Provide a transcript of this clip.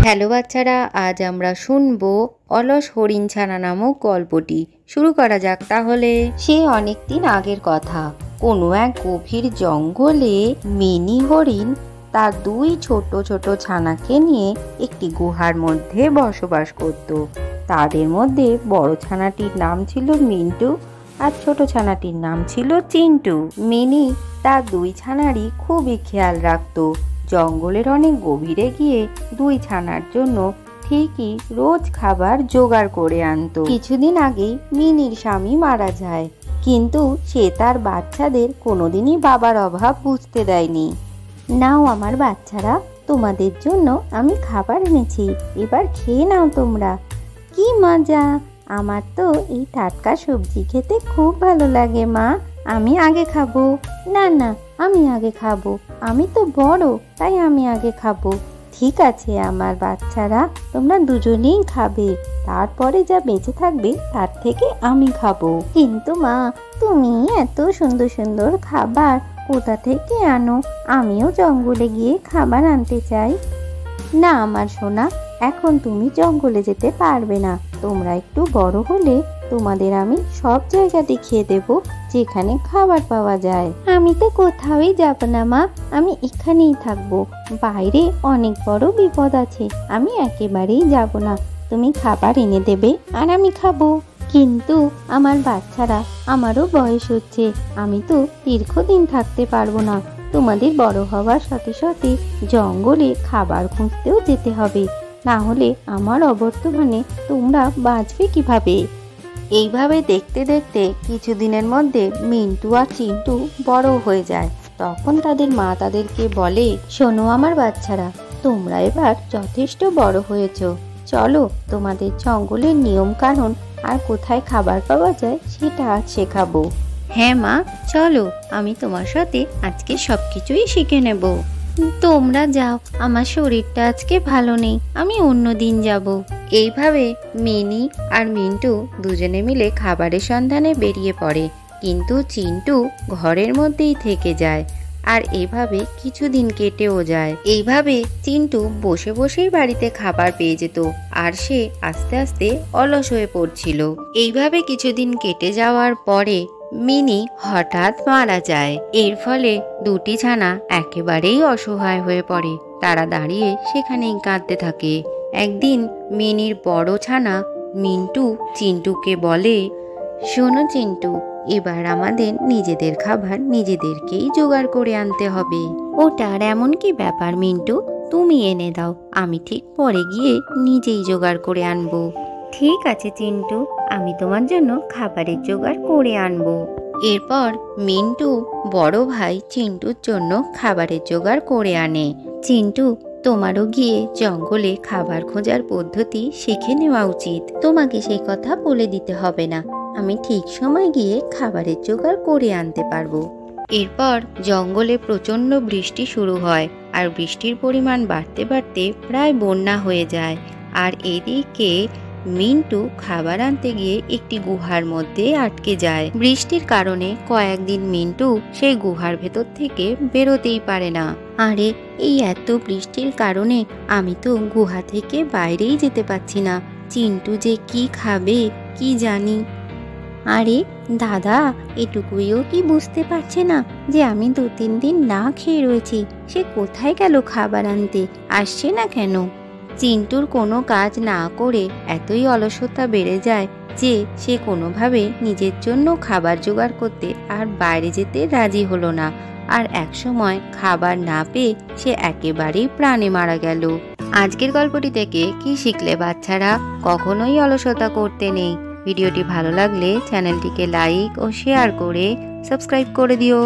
Hello বাচ্চারা, আজ আমরা শুনবো অলস হরিণ ছানা নামক গল্পটি। শুরু করা যাক তাহলে। সে অনেকদিন আগের কথা। কোনো এক গভীর জঙ্গলে মিনি হরিণ তার দুই ছোট ছোট ছানাকে নিয়ে একটি গুহার মধ্যে বসবাস করত। তাদের মধ্যে বড় ছানাটির নাম ছিল মিন্টু আর ছোট ছানাটির নাম ছিল চিন্টু। মিনি তার দুই ছানারই খুবই খেয়াল রাখত। জঙ্গলের অনেক গভীরে গিয়ে দুই ছানার জন্য ঠিকই রোজ খাবার জোগাড় করে আনতো। কিছুদিন আগেই মিনির স্বামী মারা যায়, কিন্তু সে তার বাচ্চাদের কোনোদিনই বাবার অভাব বুঝতে দেয়নি। নাও আমার বাচ্চারা, তোমাদের জন্য আমি খাবার এনেছি, এবার খেয়ে নাও তোমরা। কি মজা! আমার তো এই টাটকা সবজি খেতে খুব ভালো লাগে মা, আমি আগে খাবো। না না, আমি আগে খাবো, আমি তো বড়, তাই আমি আগে খাবো। ঠিক আছে আমার বাচ্চারা, তোমরা দুজনেই খাবে, তারপরে যা বেঁচে থাকবে তার থেকে আমি খাবো। কিন্তু মা, তুমি এত সুন্দর সুন্দর খাবার কোথা থেকে আনো? আমিও জঙ্গলে গিয়ে খাবার আনতে চাই। না আমার সোনা, এখন তুমি জঙ্গলে যেতে পারবে না। তোমরা একটু বড় হলে তোমাদের আমি সব জায়গা দেখিয়ে দেব যেখানে খাবার পাওয়া যায়। আমি তো কোথাওই যাব না মা, আমি এখানেই থাকবো। বাইরে অনেক বড় বিপদ আছে, আমি একেবারেই যাব না। তুমি খাবার এনে দেবে আর আমি খাবো। কিন্তু আমার বাচ্চারা, আমারও বয়স হচ্ছে, আমি তো দীর্ঘদিন থাকতে পারবো না। তোমাদের বড় হওয়ার সাথে সাথে জঙ্গলে খাবার খুঁজতেও যেতে হবে, না হলে আমার অবর্তমানে তোমরা বাঁচবে কিভাবে? এইভাবে দেখতে দেখতে কিছুদিনের মধ্যে মিন্টু আর চিন্টু বড় হয়ে যায়। তখন তাদের মা তাদেরকে বলে, শোনো আমার বাচ্চারা, তোমরা এবার যথেষ্ট বড় হয়েছ, চলো তোমাদের জঙ্গলের নিয়ম কানুন আর কোথায় খাবার পাওয়া যায় সেটা আজ শেখাবো। হ্যাঁ মা, চলো, আমি তোমার সাথে আজকে সবকিছুই শিখে নেব। তোমরা যাও, আমার শরীরটা আজকে ভালো নেই, আমি অন্য দিন যাব। এইভাবে মিনি আর মিন্টু দুজনে মিলে খাবারের সন্ধানে বেরিয়ে পড়ে, কিন্তু চিন্টু ঘরের মধ্যেই থেকে যায়। আর এইভাবে কিছুদিন কেটেও যায়। এইভাবে চিন্টু বসে বসেই বাড়িতে খাবার পেয়ে যেত, আর সে আস্তে আস্তে অলস হয়ে পড়ছিল। এইভাবে কিছুদিন কেটে যাওয়ার পরে মিনি হঠাৎ মারা যায়। এর ফলে দুটি ছানা একেবারেই অসহায় হয়ে পড়ে। তারা দাঁড়িয়ে সেখানেই কাঁদতে থাকে। একদিন মিনির বড় ছানা মিন্টু চিন্টুকে বলে, শোনো চিন্টু, এবার আমাদের নিজেদের খাবার নিজেদেরকেই জোগাড় করে আনতে হবে। ওটার এমন কি ব্যাপার মিন্টু, তুমি এনে দাও, আমি ঠিক পরে গিয়ে নিজেই জোগাড় করে আনবো। ঠিক আছে চিন্টু, আমি তোমার জন্য খাবারের জোগাড় করে আনবো। এরপর মিন্টু বড় ভাই চিন্টুর জন্য খাবারের জোগাড় করে আনে। চিন্টু, তোমারও গিয়ে জঙ্গলে খাবার খোঁজার পদ্ধতি শিখে নেওয়া উচিত। তোমাকে সেই কথা বলে দিতে হবে না, আমি ঠিক সময় গিয়ে খাবারের জোগাড় করে আনতে পারবো। এরপর জঙ্গলে প্রচণ্ড বৃষ্টি শুরু হয়, আর বৃষ্টির পরিমাণ বাড়তে বাড়তে প্রায় বন্যা হয়ে যায়। আর এদিকে মিন্টু খাবার আনতে গিয়ে একটি গুহার মধ্যে আটকে যায়। বৃষ্টির কারণে কয়েকদিন মিন্টু সেই গুহার ভেতর থেকে বেরোতেই পারে না। আরে, এই এত বৃষ্টির কারণে আমি তো গুহা থেকে বাইরেই যেতে পারছি না। চিন্টু যে কি খাবে কি জানি। আরে দাদা, এটুকুইও কি বুঝতে পারছে না যে আমি 2-3 দিন না খেয়ে রয়েছি? সে কোথায় গেল খাবার আনতে? আসছে না কেন? চিন্টুর কোনো কাজ না করে এতই অলসতা বেড়ে যায় যে সে কোনোভাবে নিজের জন্য খাবার জোগাড় করতে আর বাইরে যেতে রাজি হলো না। আর একসময় খাবার না পেয়ে সে একেবারেই প্রাণে মারা গেল। আজকের গল্পটি থেকে কি শিখলে বাচ্চারা? কখনোই অলসতা করতে নেই। ভিডিওটি ভালো লাগলে চ্যানেলটিকে লাইক ও শেয়ার করে সাবস্ক্রাইব করে দিও।